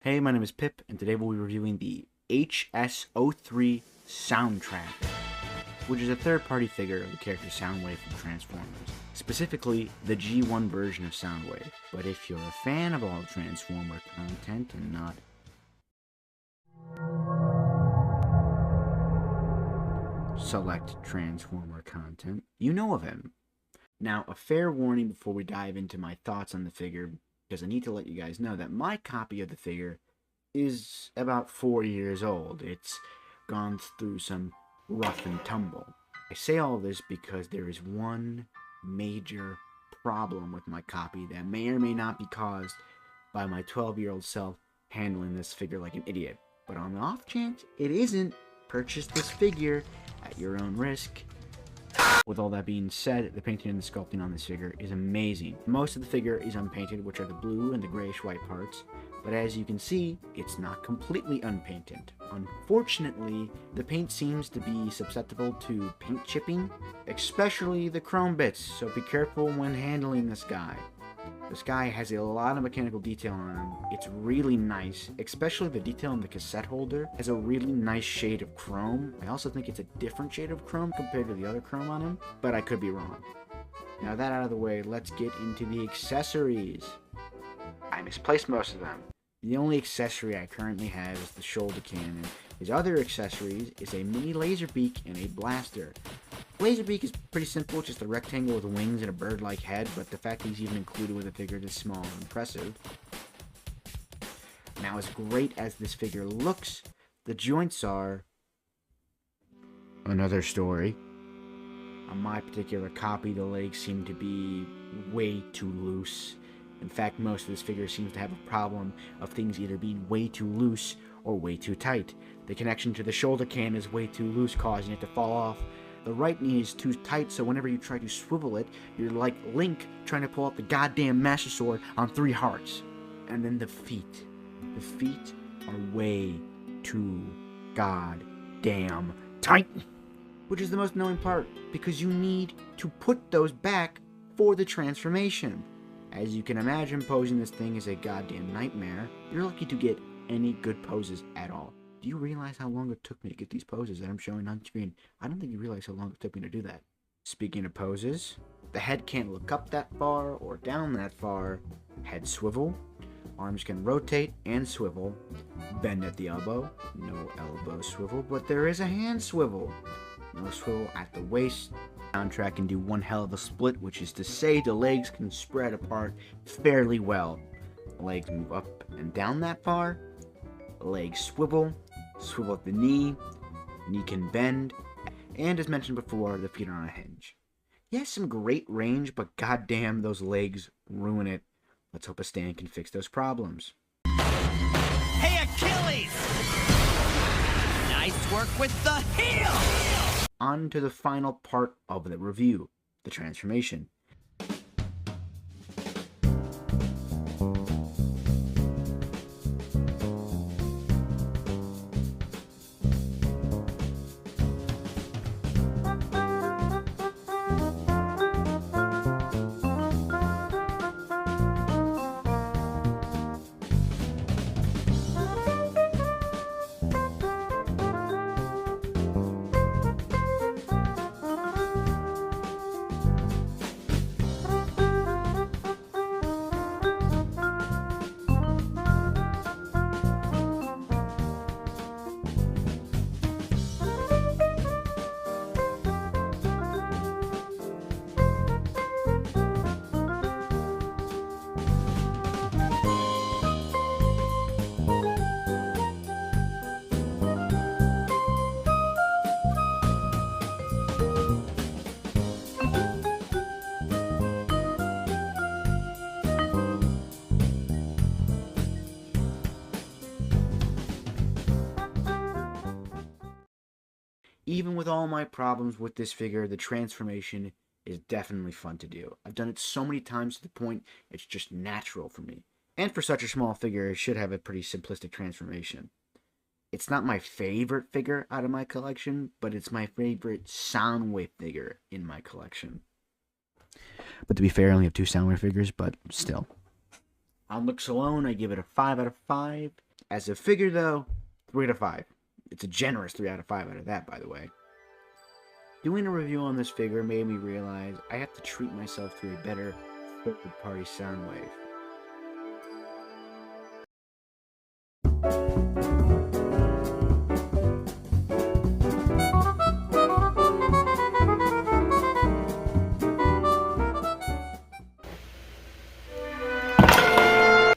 Hey, my name is Pip, and today we'll be reviewing the HS-03 soundtrack, which is a third-party figure of the character Soundwave from Transformers, specifically the G1 version of Soundwave. But if you're a fan of all Transformer content and not select Transformer content, you know of him. Now, a fair warning before we dive into my thoughts on the figure, because I need to let you guys know that my copy of the figure is about 4 years old. It's gone through some rough and tumble. I say all this because there is one major problem with my copy that may or may not be caused by my 12-year-old self handling this figure like an idiot. But on the off chance it isn't, purchase this figure at your own risk. With all that being said, the painting and the sculpting on this figure is amazing. Most of the figure is unpainted, which are the blue and the grayish-white parts, but as you can see, it's not completely unpainted. Unfortunately, the paint seems to be susceptible to paint chipping, especially the chrome bits, so be careful when handling this guy. This guy has a lot of mechanical detail on him. It's really nice, especially the detail in the cassette holder has a really nice shade of chrome. I also think it's a different shade of chrome compared to the other chrome on him, but I could be wrong. Now that out of the way, let's get into the accessories. I misplaced most of them. The only accessory I currently have is the shoulder cannon. His other accessories is a mini laser beak and a blaster. Laserbeak is pretty simple, just a rectangle with wings and a bird-like head, but the fact that he's even included with a figure is small and impressive. Now, as great as this figure looks, the joints are another story. On my particular copy, the legs seem to be way too loose. In fact, most of this figure seems to have a problem of things either being way too loose or way too tight. The connection to the shoulder cannon is way too loose, causing it to fall off. The right knee is too tight, so whenever you try to swivel it, you're like Link trying to pull out the goddamn Master Sword on 3 hearts. And then the feet. The feet are way too goddamn tight. Which is the most annoying part, because you need to put those back for the transformation. As you can imagine, posing this thing is a goddamn nightmare. You're lucky to get any good poses at all. Do you realize how long it took me to get these poses that I'm showing on screen? I don't think you realize how long it took me to do that. Speaking of poses, the head can't look up that far or down that far. Head swivel. Arms can rotate and swivel. Bend at the elbow. No elbow swivel, but there is a hand swivel. No swivel at the waist. Soundtrack can do one hell of a split, which is to say the legs can spread apart fairly well. The legs move up and down that far. Legs swivel. Swivel at the knee can bend, and as mentioned before, the feet are on a hinge. He has some great range, but goddamn, those legs ruin it. Let's hope a stand can fix those problems. Hey, Achilles! Nice work with the heel! On to the final part of the review, the transformation. Even with all my problems with this figure, the transformation is definitely fun to do. I've done it so many times to the point it's just natural for me. And for such a small figure, it should have a pretty simplistic transformation. It's not my favorite figure out of my collection, but it's my favorite Soundwave figure in my collection. But to be fair, I only have 2 Soundwave figures, but still. On looks alone, I give it a 5 out of 5. As a figure, though, 3 out of 5. It's a generous 3 out of 5 out of that, by the way. Doing a review on this figure made me realize I have to treat myself to a better third-party Soundwave.